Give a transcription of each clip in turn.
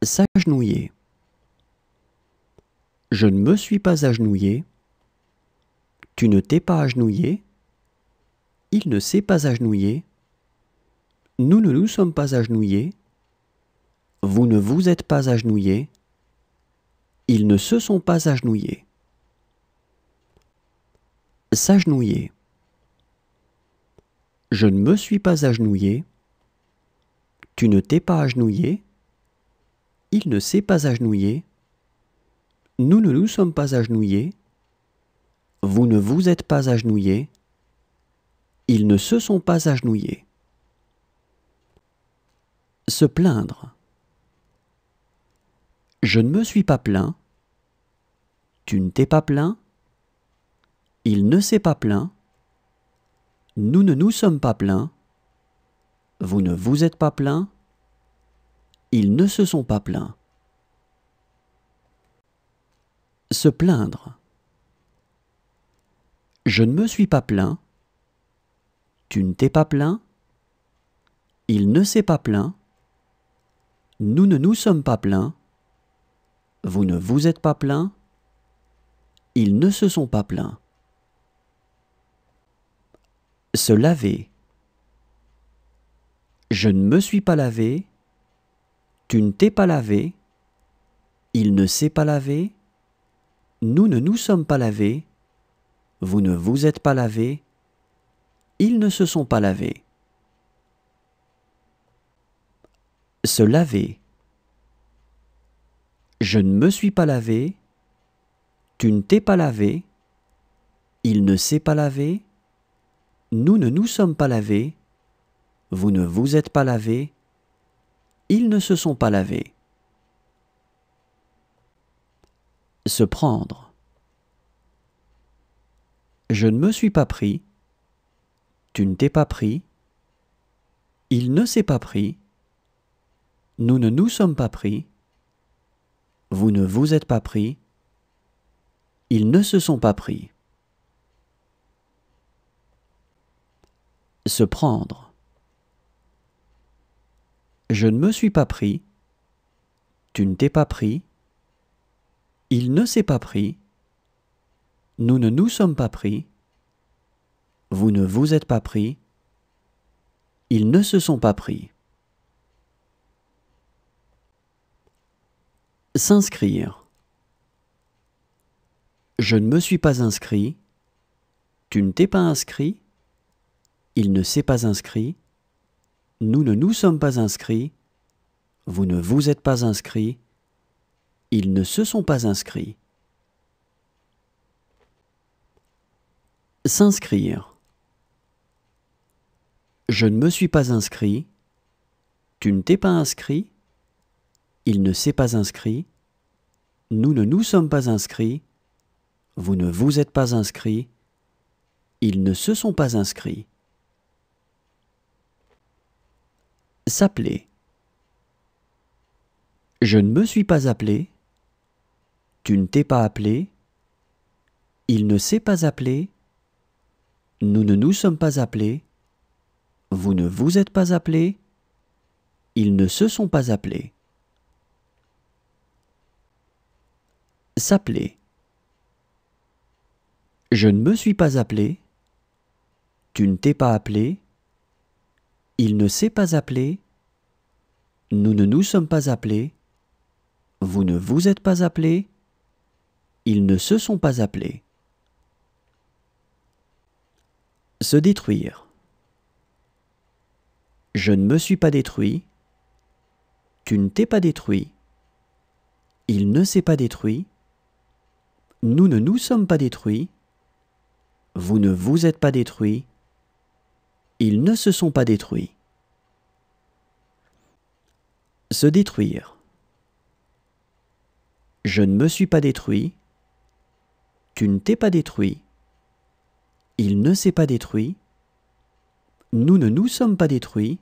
S'agenouiller. Je ne me suis pas agenouillé. Tu ne t'es pas agenouillé. Il ne s'est pas agenouillé. Nous ne nous sommes pas agenouillés. Vous ne vous êtes pas agenouillés. Ils ne se sont pas agenouillés. S'agenouiller. Je ne me suis pas agenouillé. Tu ne t'es pas agenouillé. Il ne s'est pas agenouillé. Nous ne nous sommes pas agenouillés. Vous ne vous êtes pas agenouillés. Ils ne se sont pas agenouillés. Se plaindre. Je ne me suis pas plaint. Tu ne t'es pas plaint. Il ne s'est pas plaint. Nous ne nous sommes pas plaints. Vous ne vous êtes pas plaint. Ils ne se sont pas plaints. Se plaindre. Je ne me suis pas plaint. Tu ne t'es pas plaint. Il ne s'est pas plaint. Nous ne nous sommes pas plaints. Vous ne vous êtes pas plaint. Ils ne se sont pas plaints. Se laver. Je ne me suis pas lavé. Tu ne t'es pas lavé. Il ne s'est pas lavé. Nous ne nous sommes pas lavés. Vous ne vous êtes pas lavé. Ils ne se sont pas lavés. Se laver. Je ne me suis pas lavé. Tu ne t'es pas lavé. Il ne s'est pas lavé. Nous ne nous sommes pas lavés. Vous ne vous êtes pas lavé. Ils ne se sont pas lavés. Se prendre. Je ne me suis pas pris. Tu ne t'es pas pris. Il ne s'est pas pris. Nous ne nous sommes pas pris. Vous ne vous êtes pas pris. Ils ne se sont pas pris. Se prendre. Je ne me suis pas pris. Tu ne t'es pas pris. Il ne s'est pas pris. Nous ne nous sommes pas pris. Vous ne vous êtes pas pris. Ils ne se sont pas pris. S'inscrire. Je ne me suis pas inscrit. Tu ne t'es pas inscrit. Il ne s'est pas inscrit. Nous ne nous sommes pas inscrits. Vous ne vous êtes pas inscrit. Ils ne se sont pas inscrits. S'inscrire. Je ne me suis pas inscrit. Tu ne t'es pas inscrit. Il ne s'est pas inscrit. Nous ne nous sommes pas inscrits. Vous ne vous êtes pas inscrit. Ils ne se sont pas inscrits. S'appeler. Je ne me suis pas appelé. Tu ne t'es pas appelé. Il ne s'est pas appelé. Nous ne nous sommes pas appelés. Vous ne vous êtes pas appelés. Ils ne se sont pas appelés. S'appeler. Je ne me suis pas appelé. Tu ne t'es pas appelé. Il ne s'est pas appelé. Nous ne nous sommes pas appelés. Vous ne vous êtes pas appelés. Ils ne se sont pas appelés. Se détruire. Je ne me suis pas détruit. Tu ne t'es pas détruit. Il ne s'est pas détruit. Nous ne nous sommes pas détruits. Vous ne vous êtes pas détruits. Ils ne se sont pas détruits. Se détruire. Je ne me suis pas détruit. Tu ne t'es pas détruit. Il ne s'est pas détruit. Nous ne nous sommes pas détruits.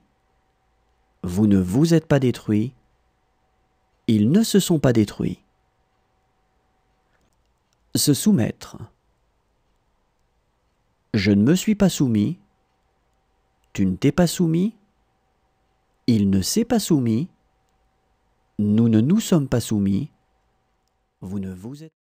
Vous ne vous êtes pas détruits. Ils ne se sont pas détruits. Se soumettre. Je ne me suis pas soumis. Tu ne t'es pas soumis. Il ne s'est pas soumis. Nous ne nous sommes pas soumis. Vous ne vous êtes